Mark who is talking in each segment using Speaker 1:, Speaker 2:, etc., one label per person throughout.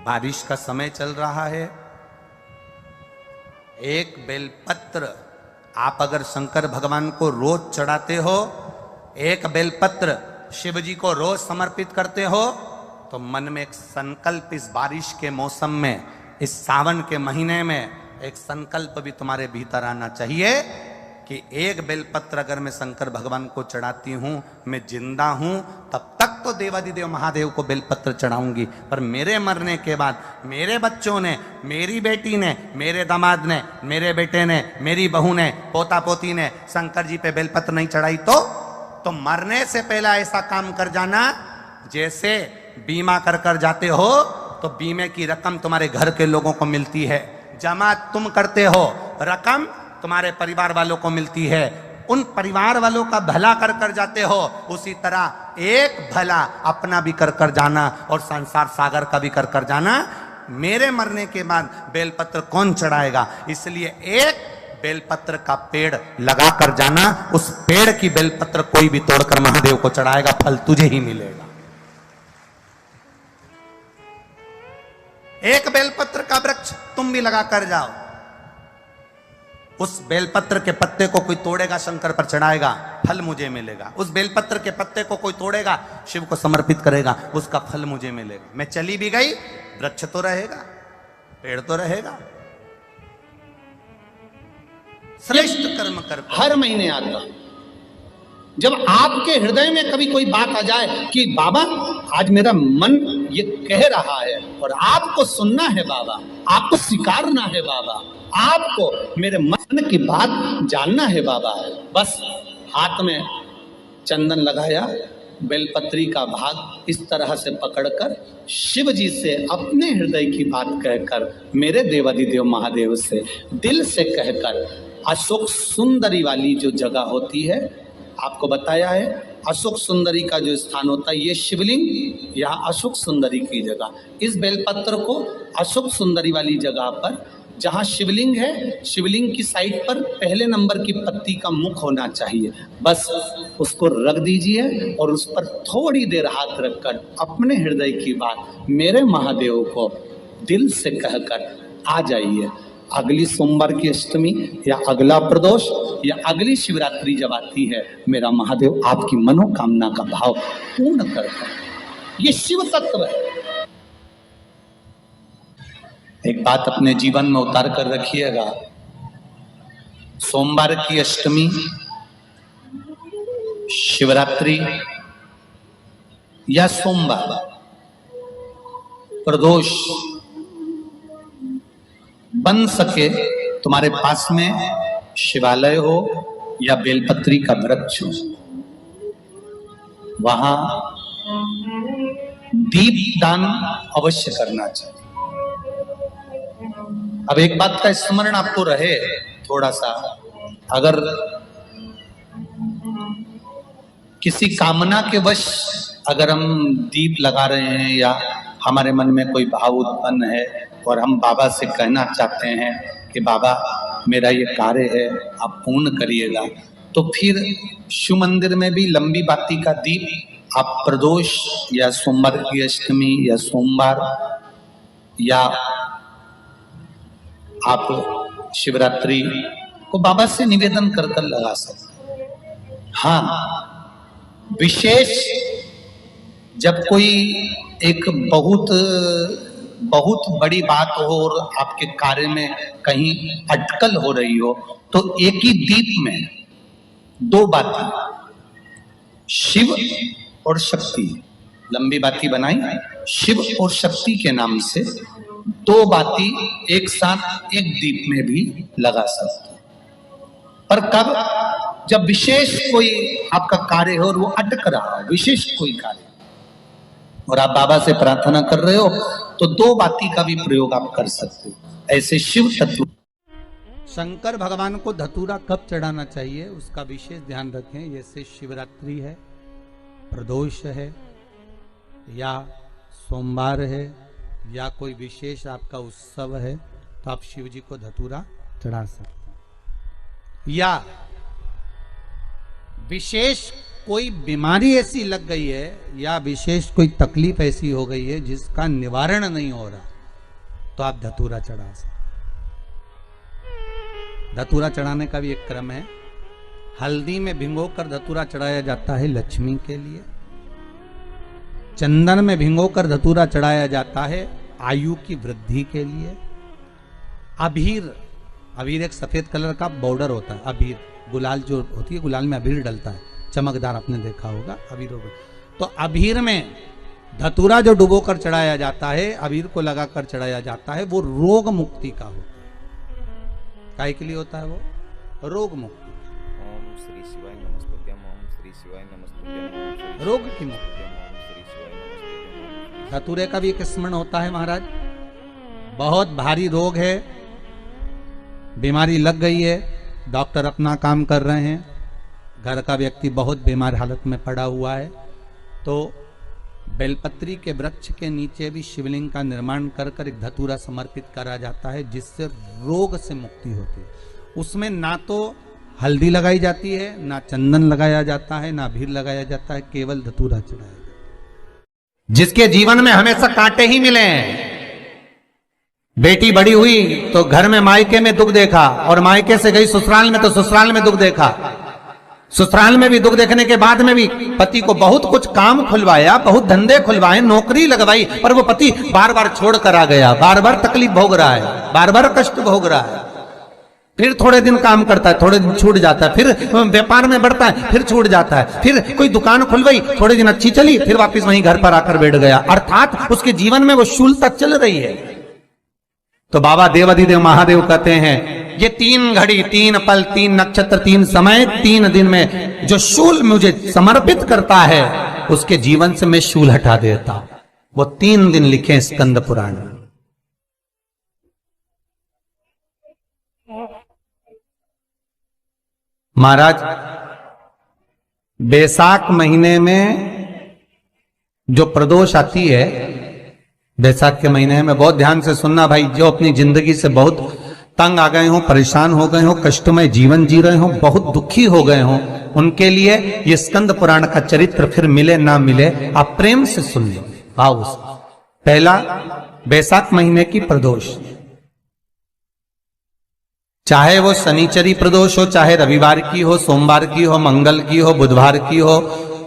Speaker 1: बारिश का समय चल रहा है। एक बेलपत्र आप अगर शंकर भगवान को रोज चढ़ाते हो, एक बेलपत्र शिव जी को रोज समर्पित करते हो, तो मन में एक संकल्प इस बारिश के मौसम में, इस सावन के महीने में एक संकल्प भी तुम्हारे भीतर आना चाहिए कि एक बेलपत्र अगर मैं शंकर भगवान को चढ़ाती हूं, मैं जिंदा हूं, तब तक तो देवादिदेव महादेव को बेलपत्र चढ़ाऊंगी, पर मेरे मरने के बाद मेरे बच्चों ने, मेरी बेटी ने, मेरे दामाद ने, मेरे बेटे ने, मेरी बहू ने, पोता पोती ने शंकर जी पे बेलपत्र नहीं चढ़ाई तो मरने से पहले ऐसा काम कर जाना, जैसे बीमा कर जाते हो तो बीमे की रकम तुम्हारे घर के लोगों को मिलती है, जमा तुम करते हो, रकम तुम्हारे परिवार वालों को मिलती है, उन परिवार वालों का भला कर जाते हो, उसी तरह एक भला अपना भी कर जाना और संसार सागर का भी कर जाना। मेरे मरने के बाद बेलपत्र कौन चढ़ाएगा, इसलिए एक बेलपत्र का पेड़ लगा कर जाना, उस पेड़ की बेलपत्र कोई भी तोड़कर महादेव को चढ़ाएगा, फल तुझे ही मिलेगा। एक बेलपत्र का वृक्ष तुम भी लगा कर जाओ, उस बेलपत्र के पत्ते को कोई तोड़ेगा, शंकर पर चढ़ाएगा, फल मुझे मिलेगा। उस बेलपत्र के पत्ते को कोई तोड़ेगा, शिव को समर्पित करेगा, उसका फल मुझे मिलेगा। मैं चली भी गई, वृक्ष तो रहेगा, पेड़ तो रहेगा। श्रेष्ठ कर्म कर
Speaker 2: हर महीने आता। जब आपके हृदय में कभी कोई बात आ जाए कि बाबा आज मेरा मन ये कह रहा है और आपको सुनना है बाबा, आपको स्वीकारना है बाबा, आपको मेरे मन की बात जानना है बाबा, बस हाथ में चंदन लगाया, बेलपत्री का भाग इस तरह से पकड़कर शिव जी से अपने हृदय की बात कहकर, मेरे देवादिदेव महादेव से दिल से कहकर, अशोक सुंदरी वाली जो जगह होती है, आपको बताया है अशोक सुंदरी का जो स्थान होता है, ये शिवलिंग या अशोक सुंदरी की जगह, इस बेलपत्र को अशोक सुंदरी वाली जगह पर जहाँ शिवलिंग है, शिवलिंग की साइड पर पहले नंबर की पत्ती का मुख होना चाहिए, बस उसको रख दीजिए और उस पर थोड़ी देर हाथ रखकर अपने हृदय की बात मेरे महादेव को दिल से कहकर आ जाइए। अगली सोमवार की अष्टमी या अगला प्रदोष या अगली शिवरात्रि जब आती है, मेरा महादेव आपकी मनोकामना का भाव पूर्ण करता है। ये शिव तत्व है। एक बात अपने जीवन में उतार कर रखिएगा, सोमवार की अष्टमी, शिवरात्रि या सोमवार, प्रदोष, बन सके तुम्हारे पास में शिवालय हो या बेलपत्री का वृक्ष हो, वहां दीप दान अवश्य करना चाहिए। अब एक बात का स्मरण आपको रहे थोड़ा सा, अगर किसी कामना के वश अगर हम दीप लगा रहे हैं या हमारे मन में कोई भाव उत्पन्न है और हम बाबा से कहना चाहते हैं कि बाबा मेरा ये कार्य है आप पूर्ण करिएगा, तो फिर शिव मंदिर में भी लंबी बाती का दीप आप प्रदोष या सोमवार की अष्टमी या सोमवार या आप शिवरात्रि को बाबा से निवेदन कर कर लगा सकते। हाँ, विशेष जब कोई एक बहुत बड़ी बात हो और आपके कार्य में कहीं अटकल हो रही हो, तो एक ही दीप में दो बाती, शिव और शक्ति, लंबी बाती बनाई, शिव और शक्ति के नाम से दो बाती एक साथ एक दीप में भी लगा सकते हैं। पर कब, जब विशेष कोई आपका कार्य हो और वो अटक रहा हो, विशेष कोई कार्य, और आप बाबा से प्रार्थना कर रहे हो, तो दो बाती का भी प्रयोग आप कर सकते हो। ऐसे शिव तत्व।
Speaker 1: शंकर भगवान को धतूरा कब चढ़ाना चाहिए उसका विशेष ध्यान रखें। जैसे शिवरात्रि है, प्रदोष है, या सोमवार है, या कोई विशेष आपका उत्सव है, तो आप शिव जी को धतूरा चढ़ा सकते हैं। या विशेष कोई बीमारी ऐसी लग गई है या विशेष कोई तकलीफ ऐसी हो गई है जिसका निवारण नहीं हो रहा, तो आप धतूरा चढ़ा सकते। धतूरा चढ़ाने का भी एक क्रम है। हल्दी में भिगोकर धतूरा चढ़ाया जाता है लक्ष्मी के लिए। चंदन में भिगोकर धतूरा चढ़ाया जाता है आयु की वृद्धि के लिए। अबीर एक सफेद कलर का बॉर्डर होता है। अबीर गुलाल जो होती है, गुलाल में अबीर डलता है, चमकदार, आपने देखा होगा अबीर होगा। तो अबीर में धतूरा जो डुबोकर चढ़ाया जाता है, अबीर को लगाकर चढ़ाया जाता है, वो रोग मुक्ति का होता है। काय के लिए होता है वो? रोग मुक्ति।
Speaker 3: ओम श्री शिवाय नमस्तुभ्यम, ओम श्री शिवाय नमस्तुभ्यम, ओम श्री
Speaker 1: रोग की मुक्ति।
Speaker 3: ओम श्री शिवाय नमस्तुभ्यम।
Speaker 1: धतूरे का भी एक स्मरण होता है महाराज। बहुत भारी रोग है, बीमारी लग गई है, डॉक्टर अपना काम कर रहे हैं, घर का व्यक्ति बहुत बीमार हालत में पड़ा हुआ है, तो बेलपत्री के वृक्ष के नीचे भी शिवलिंग का निर्माण कर कर एक धतूरा समर्पित करा जाता है, जिससे रोग से मुक्ति होती है। उसमें ना तो हल्दी लगाई जाती है, ना चंदन लगाया जाता है, ना भीर लगाया जाता है, केवल धतूरा चढ़ाया जाता है।
Speaker 2: जिसके जीवन में हमेशा कांटे ही मिले हैं। बेटी बड़ी हुई तो घर में मायके में दुख देखा, और मायके से गई ससुराल में तो ससुराल में दुख देखा। ससुराल में भी दुख देखने के बाद में भी पति को बहुत कुछ काम खुलवाया, बहुत धंधे खुलवाए, नौकरी लगवाई, पर वो पति बार बार छोड़ कर आ गया, बार बार तकलीफ भोग रहा है, बार बार कष्ट भोग रहा है। फिर थोड़े दिन काम करता है, थोड़े दिन छूट जाता है, फिर व्यापार में बढ़ता है, फिर छूट जाता है, फिर कोई दुकान खुलवाई, थोड़े दिन अच्छी चली, फिर वापस वहीं घर पर आकर बैठ गया। अर्थात उसके जीवन में वो शूलता चल रही है। तो बाबा देवाधिदेव महादेव कहते हैं, ये 3 घड़ी 3 पल 3 नक्षत्र 3 समय 3 दिन में जो शूल मुझे समर्पित करता है, उसके जीवन से मैं शूल हटा देता हूं। वो 3 दिन लिखे स्कंद पुराण। महाराज, बैसाख महीने में जो प्रदोष आती है, बैसाख के महीने में बहुत ध्यान से सुनना भाई, जो अपनी जिंदगी से बहुत तंग आ गए हो, परेशान हो गए हो, कष्टमय जीवन जी रहे हो, बहुत दुखी हो गए हो, उनके लिए ये स्कंद पुराण का चरित्र फिर मिले ना मिले, आप प्रेम से सुन लो। भाव से पहला, बैसाख महीने की प्रदोष, चाहे वो शनिचरी प्रदोष हो, चाहे रविवार की हो, सोमवार की हो, मंगल की हो, बुधवार की हो,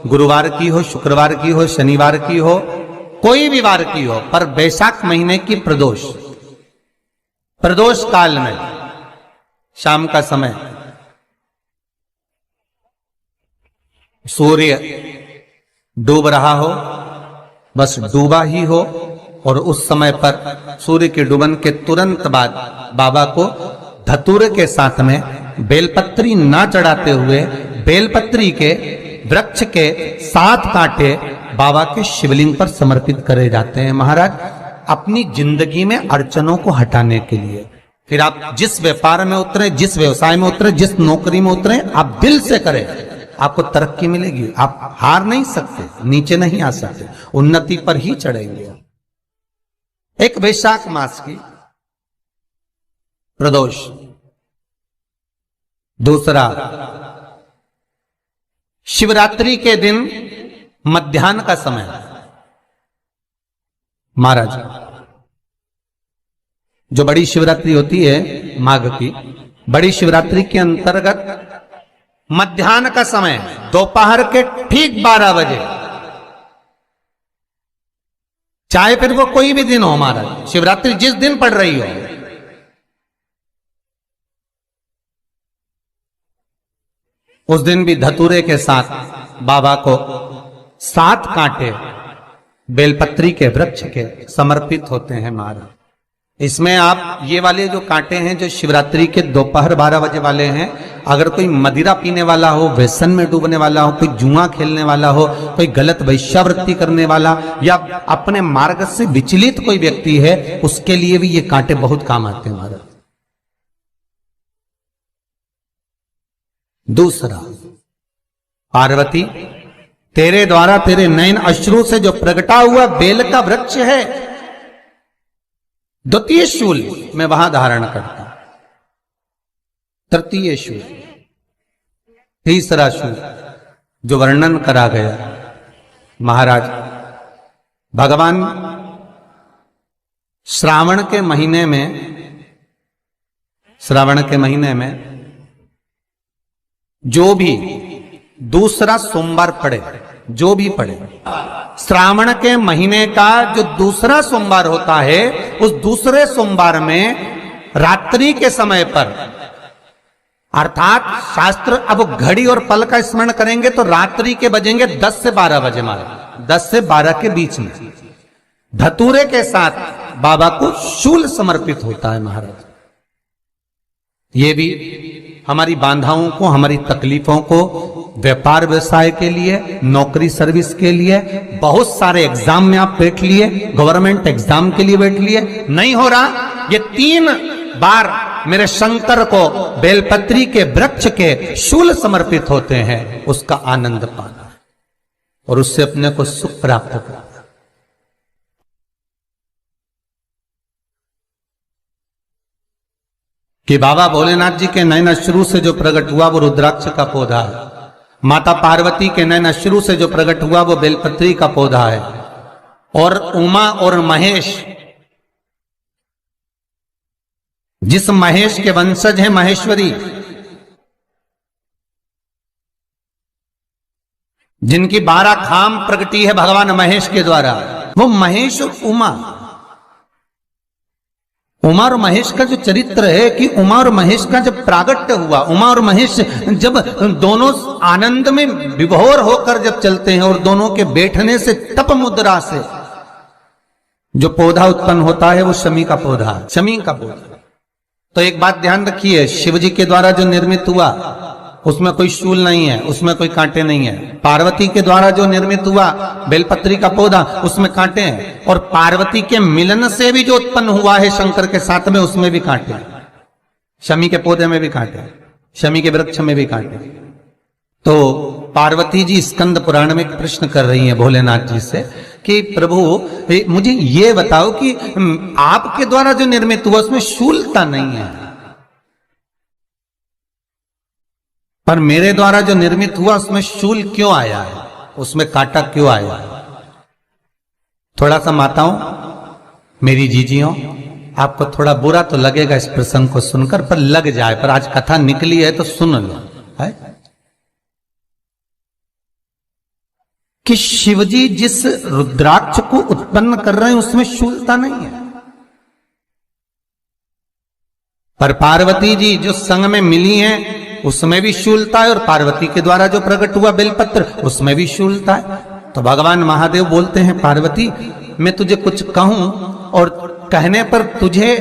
Speaker 2: गुरुवार की हो, शुक्रवार की हो, शनिवार की हो, कोई भी वार की हो, पर बैसाख महीने की प्रदोष, प्रदोष काल में शाम का समय सूर्य डूब रहा हो, बस डूबा ही हो, और उस समय पर सूर्य के डूबन के तुरंत बाद बाबा को धतूरे के साथ में बेलपत्री ना चढ़ाते हुए बेलपत्री के वृक्ष के 7 कांटे बाबा के शिवलिंग पर समर्पित करे जाते हैं महाराज, अपनी जिंदगी में अड़चनों को हटाने के लिए। फिर आप जिस व्यापार में उतरे, जिस व्यवसाय में उतरे, जिस नौकरी में उतरे, आप दिल से करें, आपको तरक्की मिलेगी। आप हार नहीं सकते, नीचे नहीं आ सकते, उन्नति पर ही चढ़ेंगे। एक वैशाख मास की प्रदोष, दूसरा शिवरात्रि के दिन मध्याह्न का समय। महाराज, जो बड़ी शिवरात्रि होती है माघ की, बड़ी शिवरात्रि के अंतर्गत मध्याह्न का समय, दोपहर के ठीक 12 बजे, चाहे फिर वो कोई भी दिन हो महाराज, शिवरात्रि जिस दिन पड़ रही हो, उस दिन भी धतूरे के साथ बाबा को 7 कांटे बेलपत्री के वृक्ष के समर्पित होते हैं महाराज। इसमें आप ये वाले जो कांटे हैं, जो शिवरात्रि के दोपहर 12 बजे वाले हैं, अगर कोई मदिरा पीने वाला हो, व्यसन में डूबने वाला हो, कोई जुआ खेलने वाला हो, कोई गलत वैश्यावृत्ति करने वाला, या अपने मार्ग से विचलित कोई व्यक्ति है, उसके लिए भी ये कांटे बहुत काम आते हैं महाराज। दूसरा, पार्वती, तेरे द्वारा तेरे नयन अश्रु से जो प्रगटा हुआ बेल का वृक्ष है, द्वितीय शूल मैं वहां धारण करता, तृतीय शूल, तीसरा शूल जो वर्णन करा गया महाराज, भगवान
Speaker 1: श्रावण के महीने में जो भी दूसरा सोमवार पड़े, जो भी पड़े, श्रावण के महीने का जो दूसरा सोमवार होता है, उस दूसरे सोमवार में रात्रि के समय पर, अर्थात शास्त्र अब घड़ी और पल का स्मरण करेंगे तो रात्रि के बजेंगे 10 से 12 बजे, मारे 10 से 12 के बीच में धतूरे के साथ बाबा को शूल समर्पित होता है महाराज। ये भी हमारी बाधाओं को, हमारी तकलीफों को, व्यापार व्यवसाय के लिए, नौकरी सर्विस के लिए, बहुत सारे एग्जाम में आप बैठ लिए, गवर्नमेंट एग्जाम के लिए बैठ लिए, नहीं हो रहा, ये 3 बार मेरे शंकर को बेलपत्री के वृक्ष के शूल समर्पित होते हैं, उसका आनंद पाना और उससे अपने को सुख प्राप्त करना। कि बाबा भोलेनाथ जी के नयन अश्रु से जो प्रकट हुआ वो रुद्राक्ष का पौधा है, माता पार्वती के नयन अश्रु से जो प्रकट हुआ वो बेलपत्री का पौधा है, और उमा और महेश, जिस महेश के वंशज है महेश्वरी, जिनकी 12 खाम प्रगटी है भगवान महेश के द्वारा, वो महेश और उमा और महेश का जो चरित्र है कि उमा और महेश का जब प्रागट्य हुआ, उमा और महेश जब दोनों आनंद में विभोर होकर जब चलते हैं और दोनों के बैठने से तप मुद्रा से जो पौधा उत्पन्न होता है वो शमी का पौधा है, शमी का पौधा। तो एक बात ध्यान रखिए, शिव जी के द्वारा जो निर्मित हुआ उसमें कोई शूल नहीं है, उसमें कोई कांटे नहीं है। पार्वती के द्वारा जो निर्मित हुआ बेलपत्री का पौधा, उसमें कांटे हैं, और पार्वती के मिलन से भी जो उत्पन्न हुआ है शंकर के साथ में, उसमें भी कांटे हैं, शमी के पौधे में भी कांटे हैं, शमी के वृक्ष में भी कांटे हैं। तो पार्वती जी स्कंद पुराण में एक प्रश्न कर रही हैं भोलेनाथ जी से कि प्रभु मुझे ये बताओ कि आपके द्वारा जो निर्मित हुआ उसमें शूलता नहीं है, पर मेरे द्वारा जो निर्मित हुआ उसमें शूल क्यों आया है, उसमें कांटा क्यों आया है? थोड़ा सा माताओं, मेरी जीजियों, आपको थोड़ा बुरा तो लगेगा इस प्रसंग को सुनकर, पर लग जाए, पर आज कथा निकली है तो सुन लो, है कि शिवजी जिस रुद्राक्ष को उत्पन्न कर रहे हैं उसमें शूलता नहीं है, पर पार्वती जी जो संग में मिली हैं उसमें भी शूलता है, और पार्वती के द्वारा जो प्रकट हुआ बेलपत्र उसमें भी शूलता है। तो भगवान महादेव बोलते हैं, पार्वती मैं तुझे कुछ कहूं और कहने पर तुझे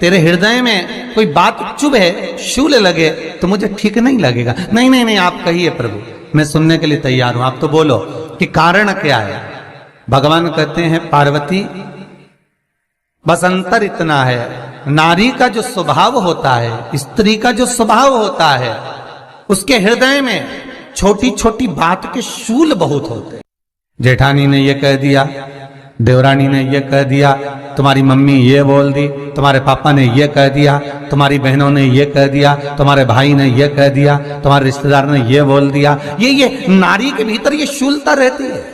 Speaker 1: तेरे हृदय में कोई बात चुभे, शूल लगे तो मुझे ठीक नहीं लगेगा। नहीं नहीं नहीं, आप कहिए प्रभु, मैं सुनने के लिए तैयार हूं, आप तो बोलो कि कारण क्या है। भगवान कहते हैं, पार्वती बस अंतर इतना है, नारी का जो स्वभाव होता है, स्त्री का जो स्वभाव होता है, उसके हृदय में छोटी छोटी बात के शूल बहुत होते हैं। जेठानी ने ये कह दिया, देवरानी ने ये कह दिया, तुम्हारी मम्मी ये बोल दी, तुम्हारे पापा ने ये कह दिया, तुम्हारी बहनों ने ये कह दिया, तुम्हारे भाई ने ये कह दिया, तुम्हारे रिश्तेदार ने ये बोल दिया। ये नारी के भीतर ये शूलता रहती है।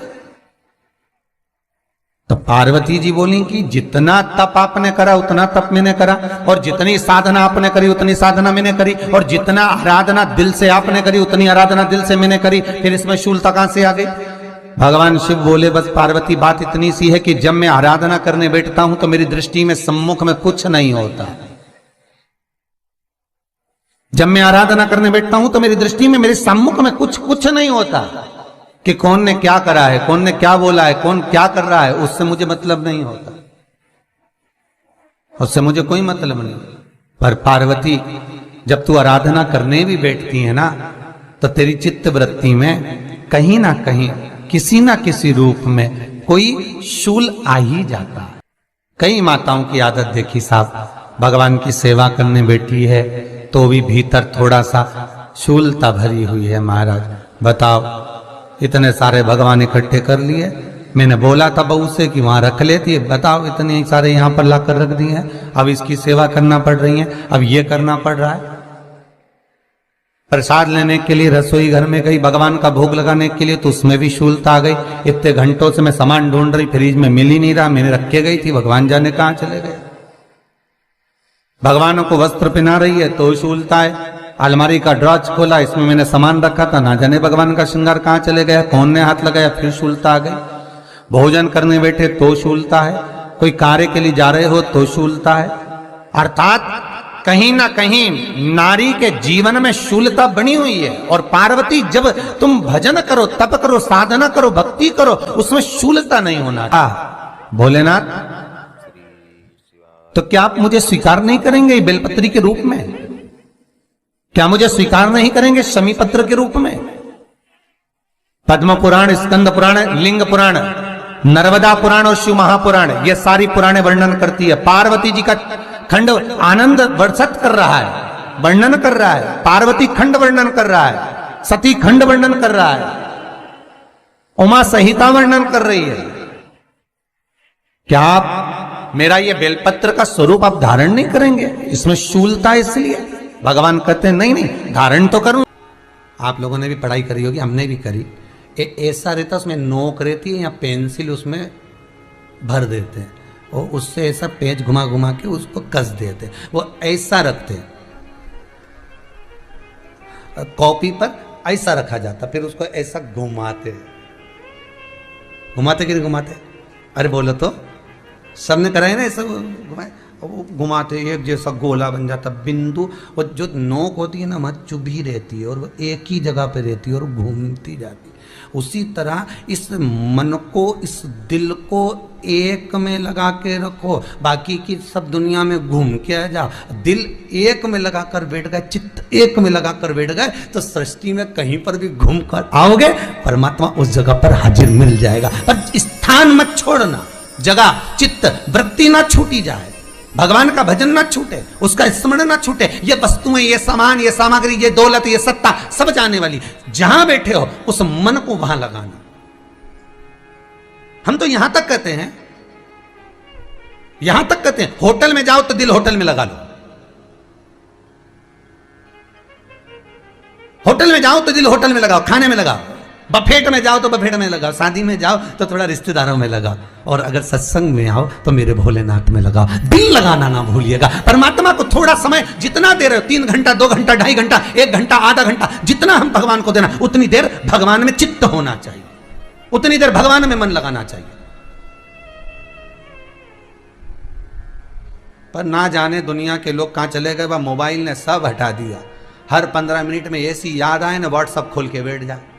Speaker 1: तो पार्वती जी बोली कि जितना तप आपने करा उतना तप मैंने करा, और जितनी साधना आपने करी उतनी साधना मैंने करी, और जितना आराधना दिल से आपने करी उतनी आराधना दिल से मैंने करी, फिर इसमें शूलता कहां से आ गई? भगवान शिव बोले, बस पार्वती बात इतनी सी है कि जब मैं आराधना करने बैठता हूं तो मेरी दृष्टि में सम्मुख में कुछ नहीं होता। जब मैं आराधना करने बैठता हूं तो मेरी दृष्टि में, मेरे सम्मुख में कुछ नहीं होता कि कौन ने क्या करा है, कौन ने क्या बोला है, कौन क्या कर रहा है, उससे मुझे मतलब नहीं होता, उससे मुझे कोई मतलब नहीं। पर पार्वती जब तू आराधना करने भी बैठती है ना, तो तेरी चित्त वृत्ति में कहीं ना कहीं किसी ना किसी रूप में कोई शूल आ ही जाता है। कई माताओं की आदत देखी साहब, भगवान की सेवा करने बैठी है तो भी भीतर थोड़ा सा शूलता भरी हुई है। महाराज बताओ, इतने सारे भगवान इकट्ठे कर लिए, मैंने बोला था बहू से कि वहां रख लेती है, बताओ इतने सारे यहाँ पर लाकर रख दिए हैं, अब इसकी सेवा करना पड़ रही है, अब ये करना पड़ रहा है। प्रसाद लेने के लिए रसोई घर में गई, भगवान का भोग लगाने के लिए, तो उसमें भी शूलता आ गई। इतने घंटों से मैं सामान ढूंढ रही, फ्रिज में मिल ही नहीं रहा, मैंने रख के गई थी, भगवान जाने कहां चले गए। भगवानों को वस्त्र पहना रही है तो शूलता है। अलमारी का ड्रॉज खोला, इसमें मैंने सामान रखा था, ना जाने भगवान का श्रृंगार कहां चले गया, कौन ने हाथ लगाया, फिर शूलता आ गई। भोजन करने बैठे तो शूलता है, कोई कार्य के लिए जा रहे हो तो शूलता है। अर्थात कहीं ना कहीं नारी के जीवन में शूलता बनी हुई है। और पार्वती, जब तुम भजन करो, तप करो, साधना करो, भक्ति करो, उसमें शूलता नहीं होना। भोलेनाथ, तो क्या आप मुझे स्वीकार नहीं करेंगे बेलपत्री के रूप में? क्या मुझे स्वीकार नहीं करेंगे शमी पत्र के रूप में? पद्म पुराण, स्कंद पुराण, लिंग पुराण, नर्मदा पुराण और शिव महापुराण, ये सारी पुराणे वर्णन करती है। पार्वती जी का खंड आनंद वर्षित कर रहा है, वर्णन कर रहा है। पार्वती खंड वर्णन कर रहा है, सती खंड वर्णन कर रहा है, उमा संहिता वर्णन कर रही है। क्या आप मेरा ये बेलपत्र का स्वरूप आप धारण नहीं करेंगे? इसमें शूलता, इसलिए भगवान कहते हैं नहीं नहीं, धारण तो करूं। आप लोगों ने भी पढ़ाई करी होगी, हमने भी करी। ऐसा रहता, उसमें नोक रहती है या पेंसिल उसमें भर देते हैं और उससे ऐसा पेज घुमा घुमा के उसको कस देते, वो ऐसा रखते। कॉपी पर ऐसा रखा जाता, फिर उसको ऐसा घुमाते, घुमाते कि नहीं घुमाते? अरे बोलो तो, सबने कराए ना ऐसा, घुमाए, वो घुमाते, एक जैसा गोला बन जाता, बिंदु। वो जो नोक होती है ना, वहाँ चुभी रहती है और वो एक ही जगह पे रहती है और घूमती जाती है। उसी तरह इस मन को, इस दिल को एक में लगा के रखो, बाकी की सब दुनिया में घूम के आ जाओ। दिल एक में लगा कर बैठ गए, चित्त एक में लगा कर बैठ गए, तो सृष्टि में कहीं पर भी घूम कर आओगे, परमात्मा उस जगह पर हाजिर मिल जाएगा। पर स्थान मत छोड़ना, जगह, चित्त, वृत्ति ना छूटी जाए, भगवान का भजन ना छूटे, उसका स्मरण ना छूटे। ये वस्तुएं, ये सामान, ये सामग्री, ये दौलत, ये सत्ता सब जाने वाली। जहां बैठे हो उस मन को वहां लगाना। हम तो यहां तक कहते हैं, यहां तक कहते हैं, होटल में जाओ तो दिल होटल में लगा लो, होटल में जाओ तो दिल होटल में लगाओ, खाने में लगाओ, बफेट में जाओ तो बफेट में लगाओ, शादी में जाओ तो थोड़ा रिश्तेदारों में लगाओ, और अगर सत्संग में आओ तो मेरे भोलेनाथ में लगाओ। दिल लगाना ना भूलिएगा। परमात्मा को थोड़ा समय जितना दे रहे हो, 3 घंटा, 2 घंटा, 2.5 घंटा, 1 घंटा, आधा घंटा, जितना हम भगवान को देना, उतनी देर भगवान में चित्त होना चाहिए, उतनी देर भगवान में मन लगाना चाहिए। पर ना जाने दुनिया के लोग कहां चले गए, वह मोबाइल ने सब हटा दिया। हर 15 मिनट में ऐसी याद आए ना, व्हाट्सअप खोल के बैठ जाए।